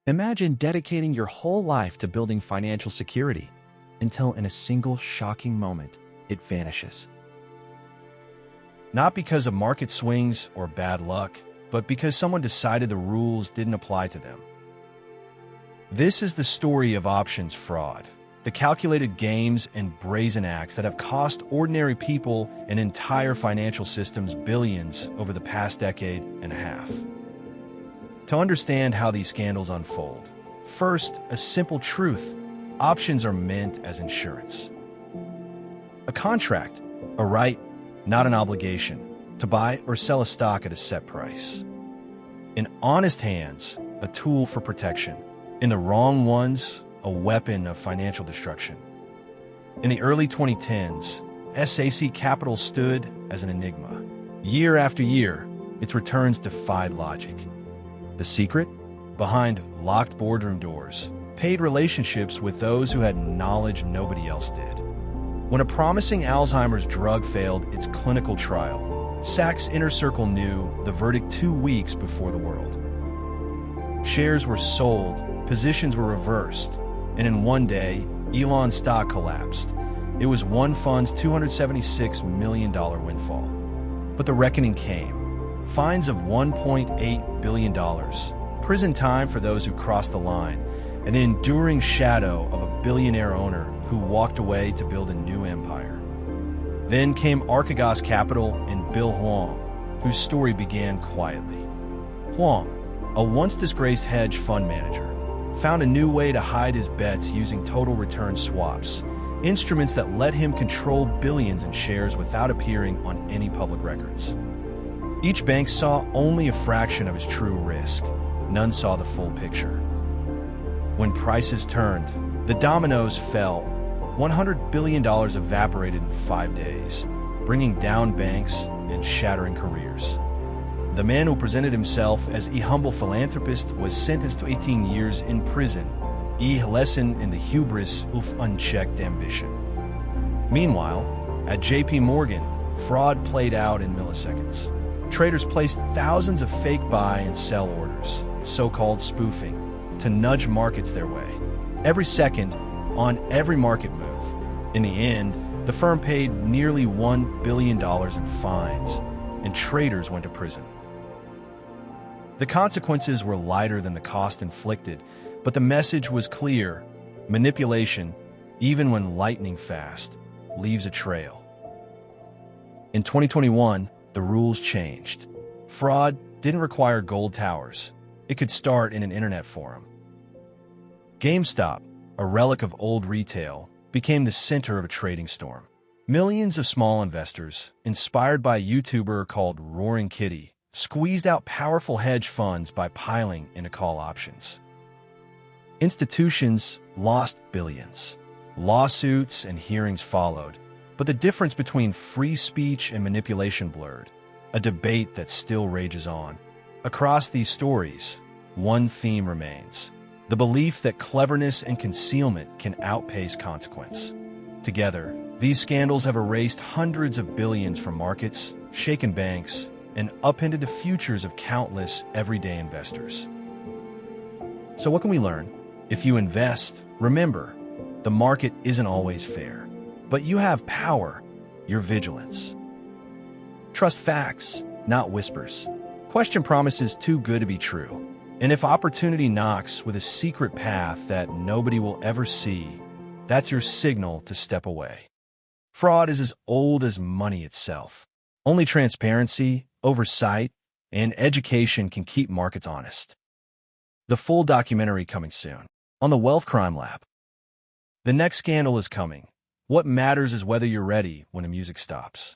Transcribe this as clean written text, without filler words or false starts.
Imagine dedicating your whole life to building financial security until in a single shocking moment, it vanishes. Not because of market swings or bad luck, but because someone decided the rules didn't apply to them. This is the story of options fraud, the calculated games and brazen acts that have cost ordinary people and entire financial systems billions over the past decade and a half. To understand how these scandals unfold, first, a simple truth: options are meant as insurance. A contract, a right, not an obligation, to buy or sell a stock at a set price. In honest hands, a tool for protection. In the wrong ones, a weapon of financial destruction. In the early 2010s, SAC Capital stood as an enigma. Year after year, its returns defied logic. The secret? Behind locked boardroom doors, paid relationships with those who had knowledge nobody else did. When a promising Alzheimer's drug failed its clinical trial, SAC's inner circle knew the verdict 2 weeks before the world. Shares were sold, positions were reversed, and in one day, Elon's stock collapsed. It was one fund's $276 million windfall. But the reckoning came. Fines of $1.8 billion, prison time for those who crossed the line, and the enduring shadow of a billionaire owner who walked away to build a new empire. Then came Archegos Capital and Bill Huang, whose story began quietly. Huang, a once disgraced hedge fund manager, found a new way to hide his bets using total return swaps, instruments that let him control billions in shares without appearing on any public records. Each bank saw only a fraction of his true risk. None saw the full picture. When prices turned, the dominoes fell. $100 billion evaporated in 5 days, bringing down banks and shattering careers. The man who presented himself as a humble philanthropist was sentenced to 18 years in prison, a lesson in the hubris of unchecked ambition. Meanwhile, at JPMorgan, fraud played out in milliseconds. Traders placed thousands of fake buy and sell orders, so-called spoofing, to nudge markets their way. Every second, on every market move. In the end, the firm paid nearly $1 billion in fines, and traders went to prison. The consequences were lighter than the cost inflicted, but the message was clear: manipulation, even when lightning fast, leaves a trail. In 2021, the rules changed. Fraud didn't require gold towers. It could start in an internet forum. GameStop, a relic of old retail, became the center of a trading storm. Millions of small investors, inspired by a YouTuber called Roaring Kitty, squeezed out powerful hedge funds by piling into call options. Institutions lost billions. Lawsuits and hearings followed, but the difference between free speech and manipulation blurred, a debate that still rages on. Across these stories, one theme remains: the belief that cleverness and concealment can outpace consequence. Together, these scandals have erased hundreds of billions from markets, shaken banks, and upended the futures of countless everyday investors. So what can we learn? If you invest, remember, the market isn't always fair, but you have power, your vigilance. Trust facts, not whispers. Question promises too good to be true. And if opportunity knocks with a secret path that nobody will ever see, that's your signal to step away. Fraud is as old as money itself. Only transparency, oversight, and education can keep markets honest. The full documentary coming soon on the Wealth Crime Lab. The next scandal is coming. What matters is whether you're ready when the music stops.